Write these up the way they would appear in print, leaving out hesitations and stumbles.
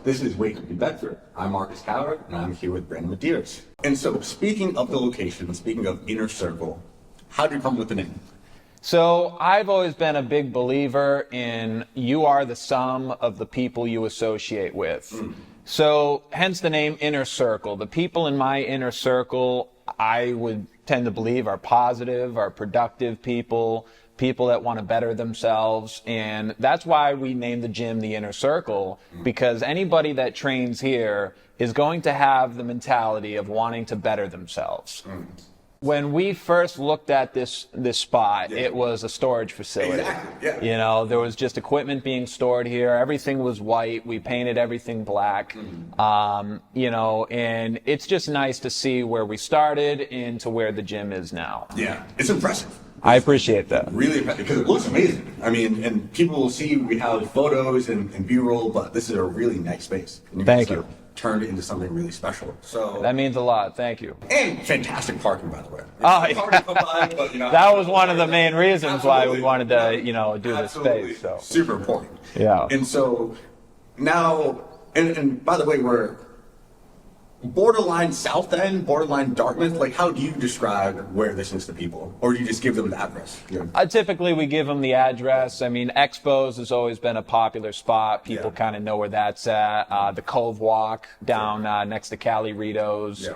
This is Wake Up New Bedford. I'm Marcus Coward, and I'm here with Brandon Medeiros. And so, speaking of the location, speaking of Inner Circle, how did you come up with the name? So I've always been a big believer in you are the sum of the people you associate with. So hence the name Inner Circle. The people in my inner circle, I would tend to believe, are positive, are productive people that want to better themselves. And that's why we named the gym the Inner Circle, because anybody that trains here is going to have the mentality of wanting to better themselves. When we first looked at this spot, it was a storage facility. Exactly, yeah. You know, there was just equipment being stored here. Everything was white. We painted everything black. You know, and it's just nice to see where we started and to where the gym is now. Yeah, it's impressive. I appreciate that. Really impressive, because it looks amazing. I mean, and people will see we have photos and B-roll, but this is a really nice space. And Thank you. Turned it into something really special. So That means a lot. Thank you. and fantastic parking, by the way. Oh, It's hard to come by, but, you know, That was one of the main reasons why we Absolutely. wanted to, you know, do this Absolutely. space. So Super important. Yeah. And so now, and by the way, we're borderline South End, borderline Dartmouth. Like, how do you describe where this is to people? Or do you just give them the address? Yeah. Typically, we give them the address. I mean, Expos has always been a popular spot. People kind of know where that's at. The Cove Walk down next to Cali Ritos.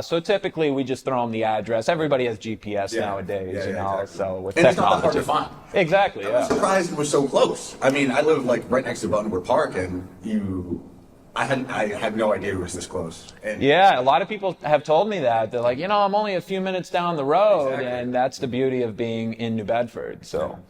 So typically, we just throw them the address. Everybody has GPS nowadays, you know. Exactly. So with And it's not technology, that hard to find. exactly. I'm Yeah. surprised it was so close. I mean, I live like right next to Buttonwood Park, and I had no idea it was this close. And Yeah, a lot of people have told me that. They're like, you know, I'm only a few minutes down the road, Exactly. and that's the beauty of being in New Bedford. So.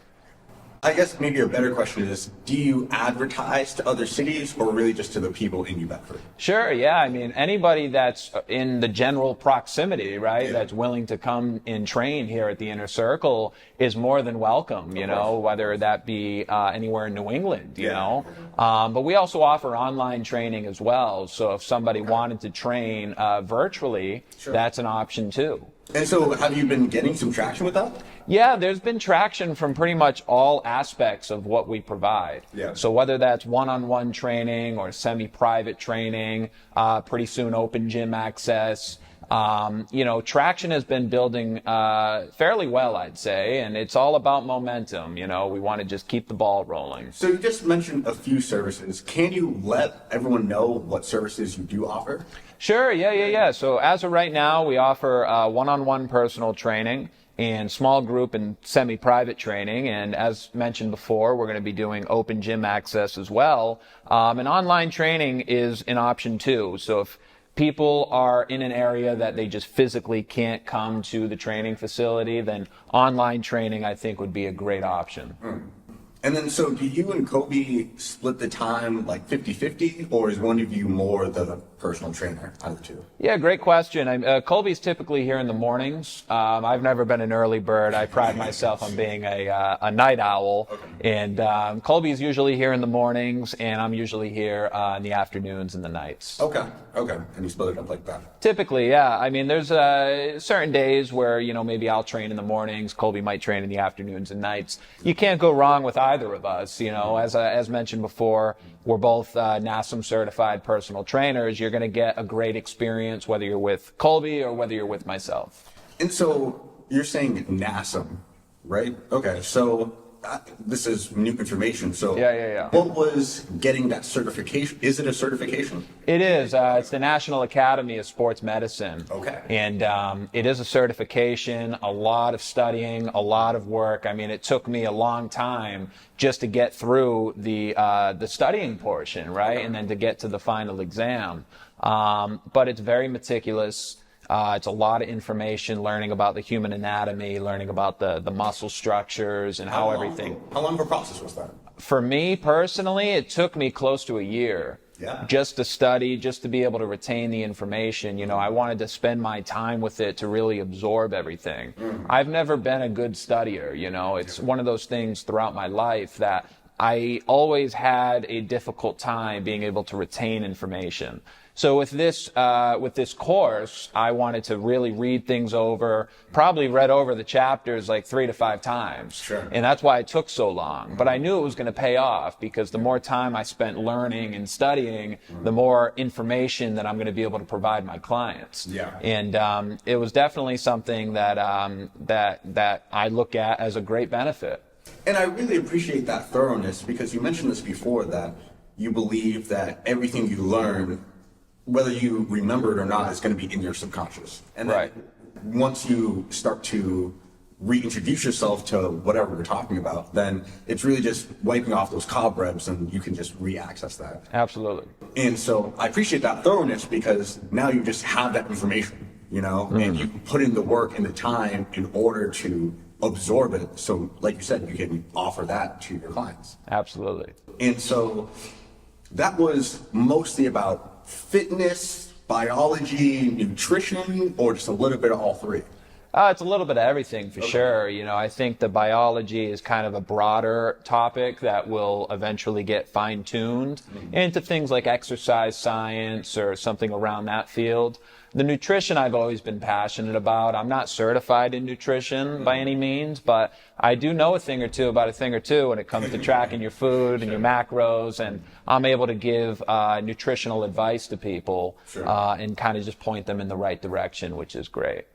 I guess maybe a better question is, do you advertise to other cities or really just to the people in New Bedford? Sure, yeah. I mean, anybody that's in the general proximity, right, that's willing to come and train here at the Inner Circle is more than welcome, you know, whether that be anywhere in New England, you know. But we also offer online training as well. So if somebody wanted to train virtually, that's an option too. And so have you been getting some traction with that? Yeah, there's been traction from pretty much all aspects of what we provide. Yeah. So whether that's one-on-one training or semi-private training, pretty soon open gym access, you know, traction has been building fairly well, I'd say, and it's all about momentum. You know, we want to just keep the ball rolling. So you just mentioned a few services. Can you let everyone know what services you do offer? Sure, yeah. So as of right now, we offer one-on-one personal training and small group and semi-private training. And as mentioned before, we're going to be doing open gym access as well. And online training is an option too. So if people are in an area that they just physically can't come to the training facility, then online training, I think, would be a great option. And then, so do you and Kobe split the time like 50-50, or is one of you more the personal trainer out of the two? Yeah, great question. Colby's typically here in the mornings. I've never been an early bird. I pride myself on being a night owl. And Colby's usually here in the mornings, and I'm usually here in the afternoons and the nights. Okay. And you split it up like that? Typically, yeah. I mean, there's certain days where, you know, maybe I'll train in the mornings, Colby might train in the afternoons and nights. You can't go wrong with either of us, you know. As mentioned before, we're both NASM certified personal trainers. You're going to get a great experience whether you're with Colby or whether you're with myself. And so you're saying NASM, right? Okay, so this is new information. So Yeah. what was getting that certification? Is it a certification? It is. It's the National Academy of Sports Medicine. Okay. And it is a certification, a lot of studying, a lot of work. I mean, it took me a long time just to get through the studying portion, right? And then to get to the final exam. But it's very meticulous. It's a lot of information, learning about the human anatomy, learning about the muscle structures and how everything. How long of a process was that? For me personally, it took me close to a year. Yeah. Just to study, just to be able to retain the information. You know, I wanted to spend my time with it to really absorb everything. I've never been a good studier, you know. It's one of those things throughout my life that I always had a difficult time being able to retain information. So with this course, I wanted to really read things over, probably read over the chapters like 3 to 5 times. Sure. And that's why it took so long. But I knew it was going to pay off, because the more time I spent learning and studying, the more information that I'm going to be able to provide my clients. Yeah. And it was definitely something that that I look at as a great benefit. And I really appreciate that thoroughness, because you mentioned this before, that you believe that everything you learn, whether you remember it or not, is going to be in your subconscious. And then Right. once you start to reintroduce yourself to whatever we're talking about, then it's really just wiping off those cobwebs, and you can just re-access that. Absolutely. And so I appreciate that thoroughness, because now you just have that information, you know, and you put in the work and the time in order to absorb it. So like you said, you can offer that to your clients. Absolutely. And so that was mostly about fitness, biology, nutrition, or just a little bit of all three? It's a little bit of everything for sure. You know, I think the biology is kind of a broader topic that will eventually get fine-tuned into things like exercise science or something around that field. The nutrition I've always been passionate about. I'm not certified in nutrition by any means, but I do know a thing or two about a thing or two when it comes to tracking your food and your macros, and I'm able to give nutritional advice to people and kind of just point them in the right direction, which is great.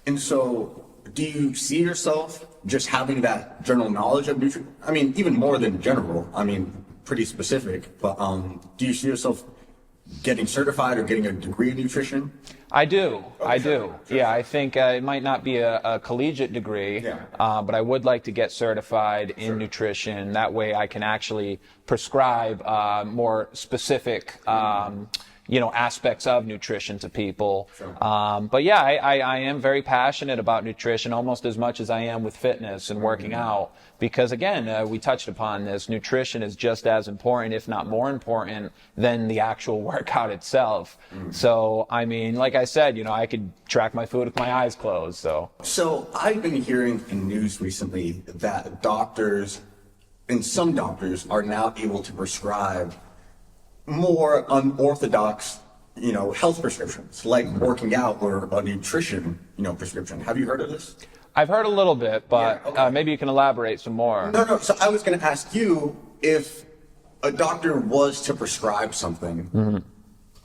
And so, do you see yourself just having that general knowledge of nutrition? I mean, even more than general, I mean, pretty specific, but do you see yourself getting certified or getting a degree in nutrition? I do. I do. Yeah, I think it might not be a collegiate degree, but I would like to get certified in nutrition. That way I can actually prescribe more specific aspects of nutrition to people. But yeah, I am very passionate about nutrition, almost as much as I am with fitness and working out, because again, we touched upon this, nutrition is just as important, if not more important, than the actual workout itself. So, I mean, like I said, I could track my food with my eyes closed, So I've been hearing in news recently that doctors, and some doctors, are now able to prescribe more unorthodox, health prescriptions, like working out or a nutrition, prescription. Have you heard of this? I've heard a little bit, but maybe you can elaborate some more. No. So I was going to ask you, if a doctor was to prescribe something,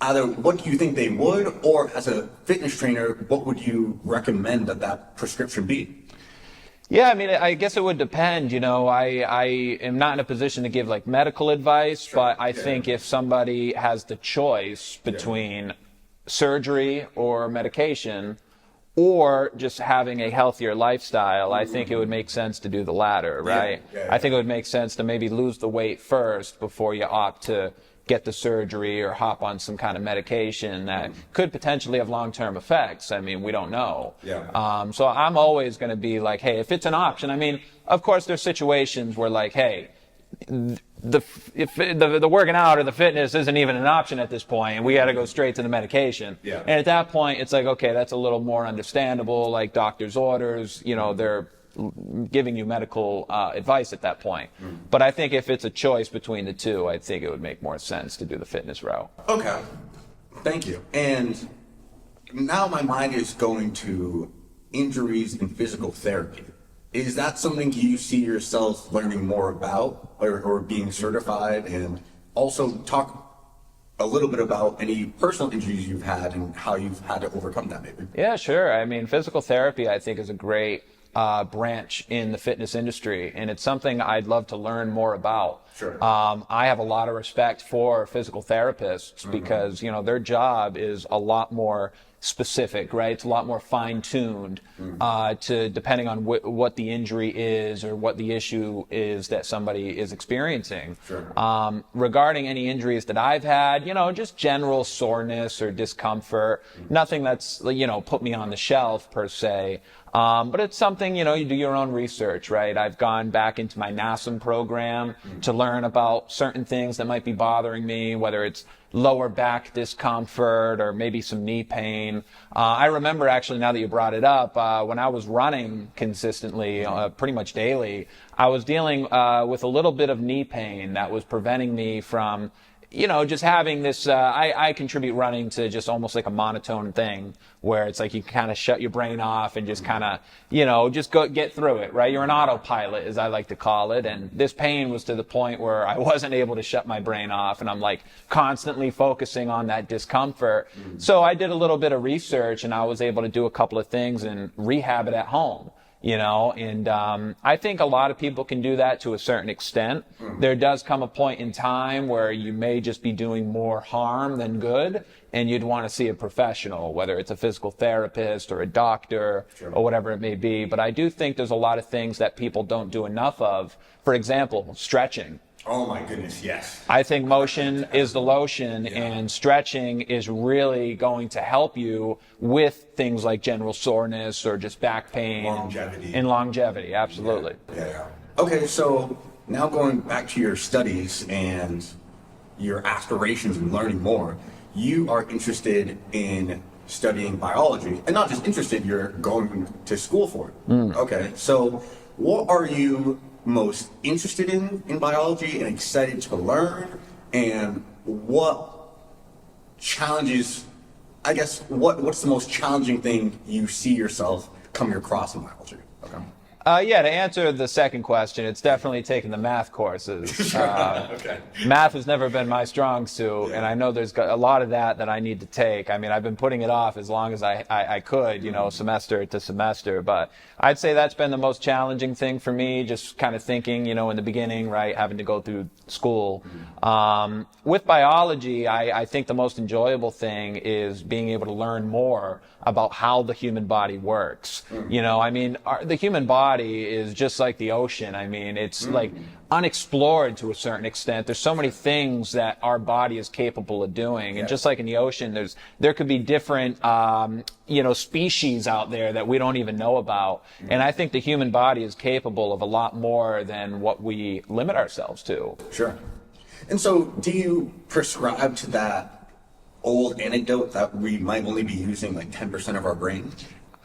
either what do you think they would, or as a fitness trainer, what would you recommend that prescription be? Yeah, I mean, I guess it would depend. I am not in a position to give medical advice, but I think if somebody has the choice between surgery or medication, or just having a healthier lifestyle, I think it would make sense to do the latter, right? I think it would make sense to maybe lose the weight first before you opt to get the surgery or hop on some kind of medication that could potentially have long-term effects. I mean, we don't know. So I'm always going to be like, hey, if it's an option, I mean, of course there's situations where hey, the working out or the fitness isn't even an option at this point, and we got to go straight to the medication. And at that point, it's okay, that's a little more understandable, like doctor's orders, they're giving you medical advice at that point. But I think if it's a choice between the two, I think it would make more sense to do the fitness route. Okay, thank you. And now my mind is going to injuries and physical therapy. Is that something you see yourself learning more about, or being certified? And also talk a little bit about any personal injuries you've had and how you've had to overcome that, maybe. Yeah, sure. I mean, physical therapy, I think, is a great branch in the fitness industry, and it's something I'd love to learn more about. I have a lot of respect for physical therapists because, their job is a lot more specific, right? It's a lot more fine-tuned to depending on what the injury is or what the issue is that somebody is experiencing. Regarding any injuries that I've had, just general soreness or discomfort, nothing that's, put me on the shelf per se. But it's something, you do your own research, right? I've gone back into my NASM program to learn about certain things that might be bothering me, whether it's lower back discomfort or maybe some knee pain. I remember actually, now that you brought it up, when I was running consistently, pretty much daily, I was dealing with a little bit of knee pain that was preventing me from, just having this, I contribute running to just almost like a monotone thing where it's like you kind of shut your brain off and just kind of, just get through it, right? You're an autopilot, as I like to call it. And this pain was to the point where I wasn't able to shut my brain off, and I'm like constantly focusing on that discomfort. So I did a little bit of research, and I was able to do a couple of things and rehab it at home. And I think a lot of people can do that to a certain extent. There does come a point in time where you may just be doing more harm than good, and you'd want to see a professional, whether it's a physical therapist or a doctor or whatever it may be. But I do think there's a lot of things that people don't do enough of. For example, stretching. Oh my goodness, yes. I think motion is the lotion, and stretching is really going to help you with things like general soreness or just back pain. Longevity. And longevity, absolutely. Yeah. Okay, so now going back to your studies and your aspirations and learning more, you are interested in studying biology, and not just interested, you're going to school for it. Okay, so what are you most interested in biology and excited to learn, and what challenges, I guess, what's the most challenging thing you see yourself coming across in biology? Okay. Yeah, to answer the second question, it's definitely taking the math courses. Okay. Math has never been my strong suit, and I know there's a lot of that I need to take. I mean, I've been putting it off as long as I could, semester to semester. But I'd say that's been the most challenging thing for me, just kind of thinking, in the beginning, right, having to go through school. With biology, I think the most enjoyable thing is being able to learn more about how the human body works. The human body is just like the ocean. I mean, it's like unexplored to a certain extent. There's so many things that our body is capable of doing. And just like in the ocean, there could be different, species out there that we don't even know about. And I think the human body is capable of a lot more than what we limit ourselves to. Sure. And so do you prescribe to that old anecdote that we might only be using like 10% of our brain?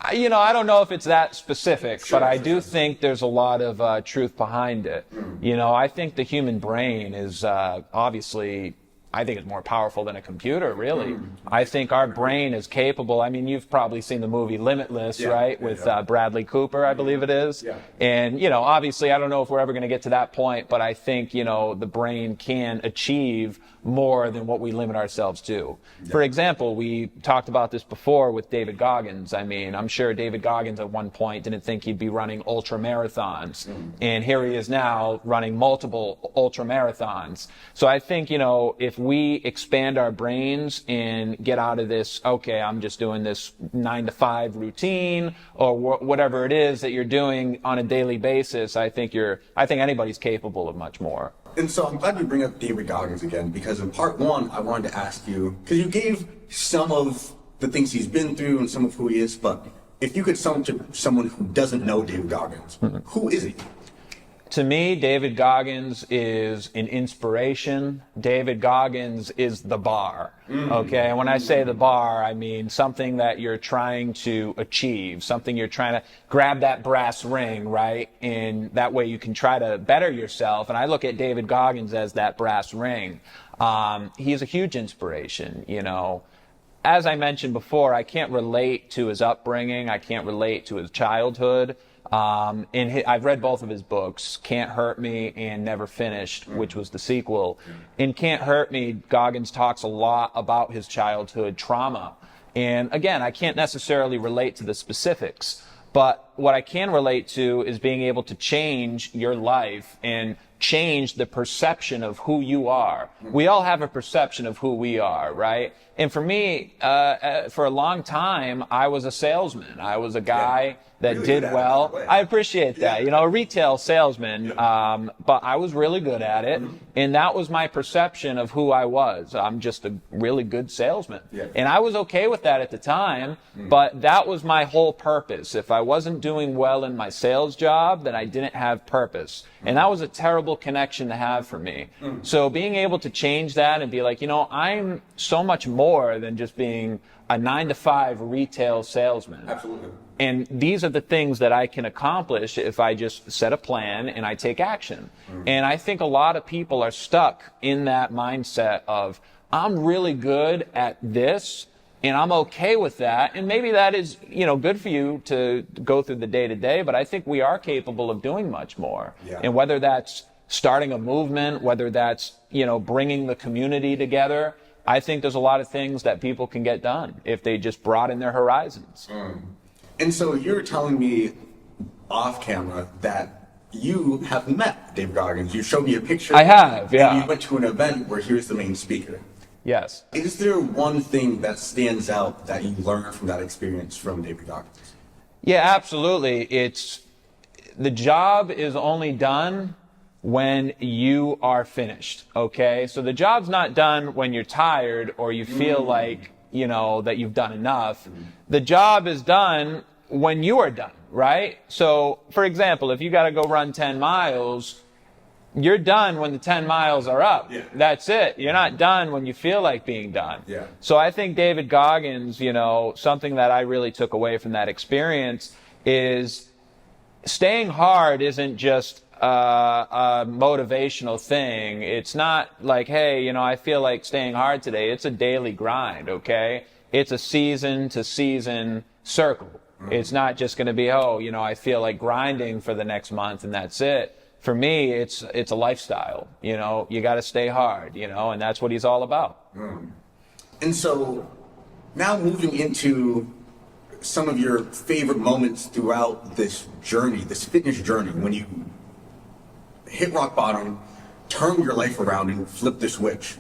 I don't know if it's that specific, but I do think there's a lot of truth behind it. I think the human brain is obviously, I think it's more powerful than a computer, really. I think our brain is capable. I mean, you've probably seen the movie Limitless, right? With Bradley Cooper, I believe it is. Yeah. And, obviously, I don't know if we're ever going to get to that point, but I think, the brain can achieve more than what we limit ourselves to. Yeah. For example, we talked about this before with David Goggins. I mean, I'm sure David Goggins at one point didn't think he'd be running ultra marathons. And here he is now running multiple ultra marathons. So I think, if we expand our brains and get out of this, okay, I'm just doing this 9 to 5 routine or whatever it is that you're doing on a daily basis, I think anybody's capable of much more. And so I'm glad you bring up David Goggins again, because in part one, I wanted to ask you, because you gave some of the things he's been through and some of who he is, but if you could sum to someone who doesn't know David Goggins, who is he? To me, David Goggins is an inspiration. David Goggins is the bar. Okay, and when I say the bar, I mean something that you're trying to achieve, something you're trying to grab that brass ring, right? And that way you can try to better yourself. And I look at David Goggins as that brass ring. He's a huge inspiration, As I mentioned before, I can't relate to his upbringing. I can't relate to his childhood. I've read both of his books, Can't Hurt Me and Never Finished, which was the sequel. In Can't Hurt Me, Goggins talks a lot about his childhood trauma. And again, I can't necessarily relate to the specifics, but what I can relate to is being able to change your life and change the perception of who you are. We all have a perception of who we are, right? And for me, for a long time, I was a salesman. I was a guy that Really did good at it, well. by the way. I appreciate that. Yeah. You know, a retail salesman, but I was really good at it. And that was my perception of who I was. I'm just a really good salesman. Yeah. And I was okay with that at the time, but that was my whole purpose. If I wasn't doing well in my sales job, then I didn't have purpose. And that was a terrible connection to have for me. So being able to change that and be like, you know, I'm so much more than just being a 9-to-5 retail salesman. Absolutely. And these are the things that I can accomplish if I just set a plan and I take action. And I think a lot of people are stuck in that mindset of, I'm really good at this and I'm okay with that. And maybe that is, you know, good for you to go through the day to day, but I think we are capable of doing much more. Yeah. And whether that's starting a movement, whether that's, you know, bringing the community together, I think there's a lot of things that people can get done if they just broaden their horizons. And so you're telling me off camera that you have met David Goggins. You showed me a picture. I have, yeah. And you went to an event where he was the main speaker. Yes. Is there one thing that stands out that you learned from that experience from David Goggins? Yeah, absolutely. It's the job is only done when you are finished, okay? So the job's not done when you're tired or you feel like, you know, that you've done enough. The job is done when you are done, right? So, for example, if you got to go run 10 miles, you're done when the 10 miles are up. Yeah. That's it. You're not done when you feel like being done. Yeah. So I think David Goggins, you know, something that I really took away from that experience is staying hard isn't just a motivational thing. It's not like, hey, you know, I feel like staying hard today. It's a daily grind, okay? It's a season to season circle. It's not just going to be, oh, you know, I feel like grinding for the next month and that's it. For me, it's a lifestyle. You know, you got to stay hard, you know, and that's what he's all about. And so now moving into some of your favorite moments throughout this journey, this fitness journey, when you hit rock bottom, turn your life around and flip the switch.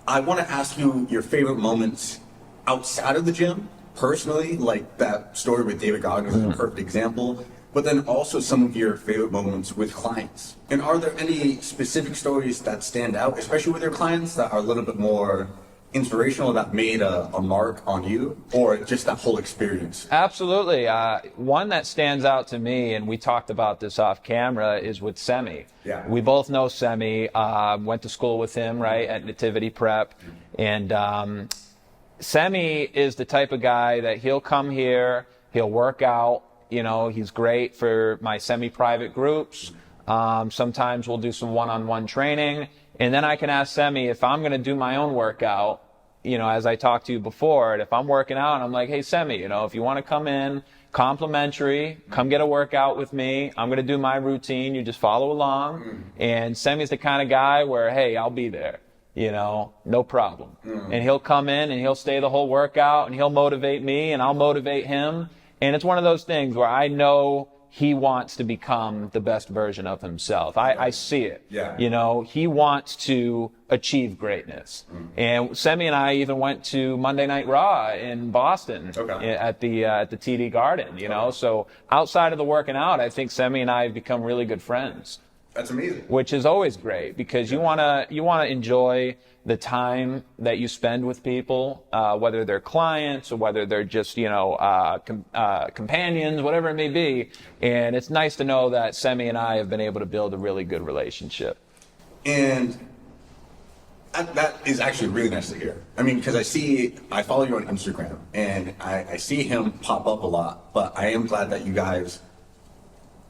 I want to ask you your favorite moments outside of the gym, personally, like that story with David Goggins is a perfect example, but then also some of your favorite moments with clients. And are there any specific stories that stand out, especially with your clients, that are a little bit more inspirational, that made a mark on you, or just that whole experience? Absolutely. One that stands out to me, and we talked about this off camera, is with Semi. Yeah. We both know Semi, went to school with him, right, at Nativity Prep. And Semi is the type of guy that he'll come here, he'll work out, you know, he's great for my semi-private groups. Sometimes we'll do some one-on-one training. And then I can ask Semi if I'm going to do my own workout, you know, as I talked to you before, and if I'm working out, I'm like, hey, Semi, you know, if you want to come in, complimentary, come get a workout with me. I'm going to do my routine. You just follow along. And Semi's the kind of guy where, hey, I'll be there, you know, no problem. And he'll come in and he'll stay the whole workout and he'll motivate me and I'll motivate him. And it's one of those things where I know he wants to become the best version of himself. I see it. Yeah. You know, he wants to achieve greatness. And Semi and I even went to Monday Night Raw in Boston at the TD Garden, you know. So outside of the working out, I think Semi and I have become really good friends. That's amazing. Which is always great because you wanna enjoy the time that you spend with people, whether they're clients or whether they're just, you know, companions, whatever it may be. And it's nice to know that Semi and I have been able to build a really good relationship. And that is actually really nice to hear. I mean, because I follow you on Instagram and I see him pop up a lot, but I am glad that you guys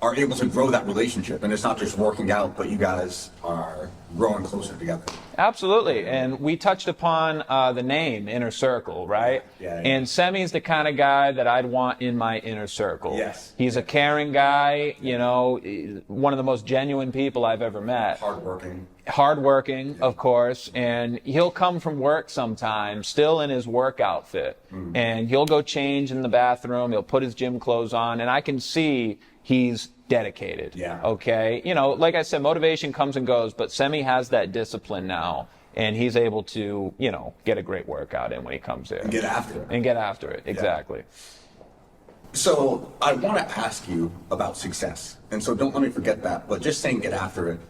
are able to grow that relationship, and it's not just working out, but you guys are growing closer together. Absolutely, and we touched upon the name Inner Circle, right? Yeah. And Semi's the kind of guy that I'd want in my inner circle. Yes. He's a caring guy, you know, one of the most genuine people I've ever met. Hardworking, of course, and he'll come from work sometimes, still in his work outfit, and he'll go change in the bathroom, he'll put his gym clothes on, and I can see he's dedicated. Yeah. Okay. You know, like I said, motivation comes and goes, but Semi has that discipline now, and he's able to, you know, get a great workout in when he comes in. And get after it. And get after it. Exactly. So I want to ask you about success. And so don't let me forget that, but just saying get after it.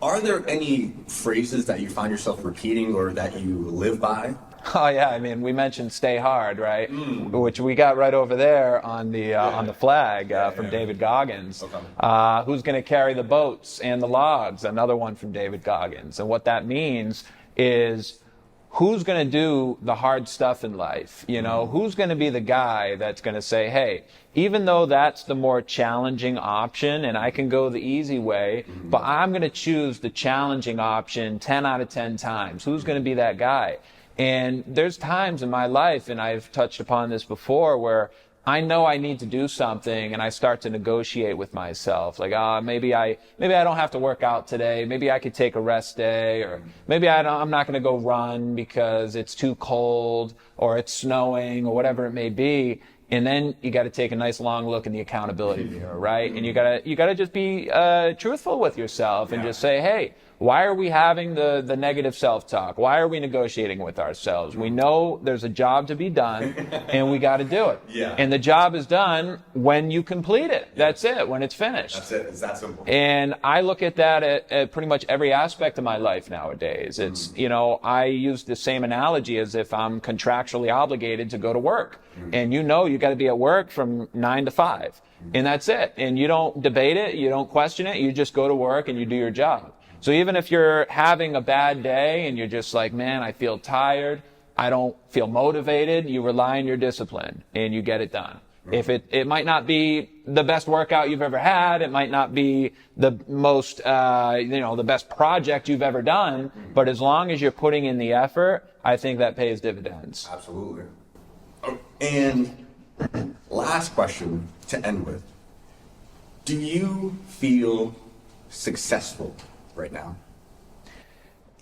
Are there any phrases that you find yourself repeating or that you live by? Oh yeah, I mean, we mentioned "stay hard," right? Which we got right over there on the flag from David Goggins. Okay. Who's going to carry the boats and the logs? Another one from David Goggins. And what that means is, who's going to do the hard stuff in life? You know, who's going to be the guy that's going to say, hey, even though that's the more challenging option and I can go the easy way, but I'm going to choose the challenging option 10 out of 10 times. Who's going to be that guy? And there's times in my life, and I've touched upon this before, where I know I need to do something and I start to negotiate with myself. Like, maybe I don't have to work out today. Maybe I could take a rest day, or maybe I'm not going to go run because it's too cold or it's snowing or whatever it may be. And then you got to take a nice long look in the accountability mirror, right? And you got to just be truthful with yourself and just say, hey, why are we having the negative self-talk? Why are we negotiating with ourselves? We know there's a job to be done, and we got to do it. Yeah. And the job is done when you complete it. That's it, when it's finished. That's it. It's that simple. And I look at that at pretty much every aspect of my life nowadays. It's, you know, I use the same analogy as if I'm contractually obligated to go to work. And you know you got to be at work from 9 to 5. And that's it. And you don't debate it. You don't question it. You just go to work and you do your job. So even if you're having a bad day and you're just like, man, I feel tired, I don't feel motivated, you rely on your discipline and you get it done. If it might not be the best workout you've ever had, it might not be the most, the best project you've ever done, but as long as you're putting in the effort, I think that pays dividends. Absolutely. And last question to end with. Do you feel successful right now?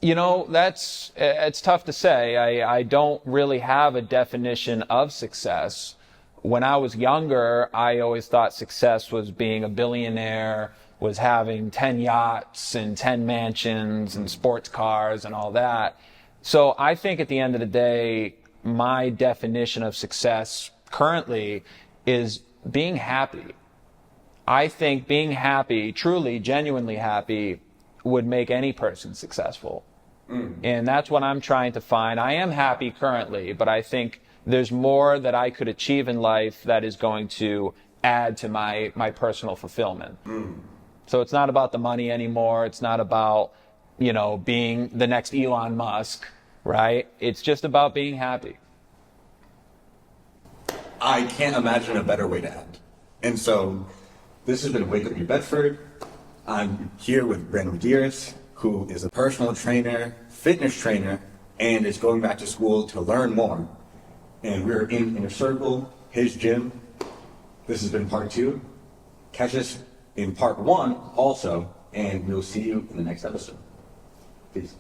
You know, it's tough to say. I don't really have a definition of success. When I was younger, I always thought success was being a billionaire, was having 10 yachts and 10 mansions and sports cars and all that. So I think at the end of the day, my definition of success currently is being happy. I think being happy, truly, genuinely happy, would make any person successful. And that's what I'm trying to find. I am happy currently, but I think there's more that I could achieve in life that is going to add to my personal fulfillment. So it's not about the money anymore. It's not about, being the next Elon Musk, right? It's just about being happy. I can't imagine a better way to end. And so this has been Wake Up New Bedford. I'm here with Brandon Medeiros, who is a personal trainer, fitness trainer, and is going back to school to learn more. And we're in Inner Circle, his gym. This has been part 2. Catch us in part 1 also, and we'll see you in the next episode. Peace.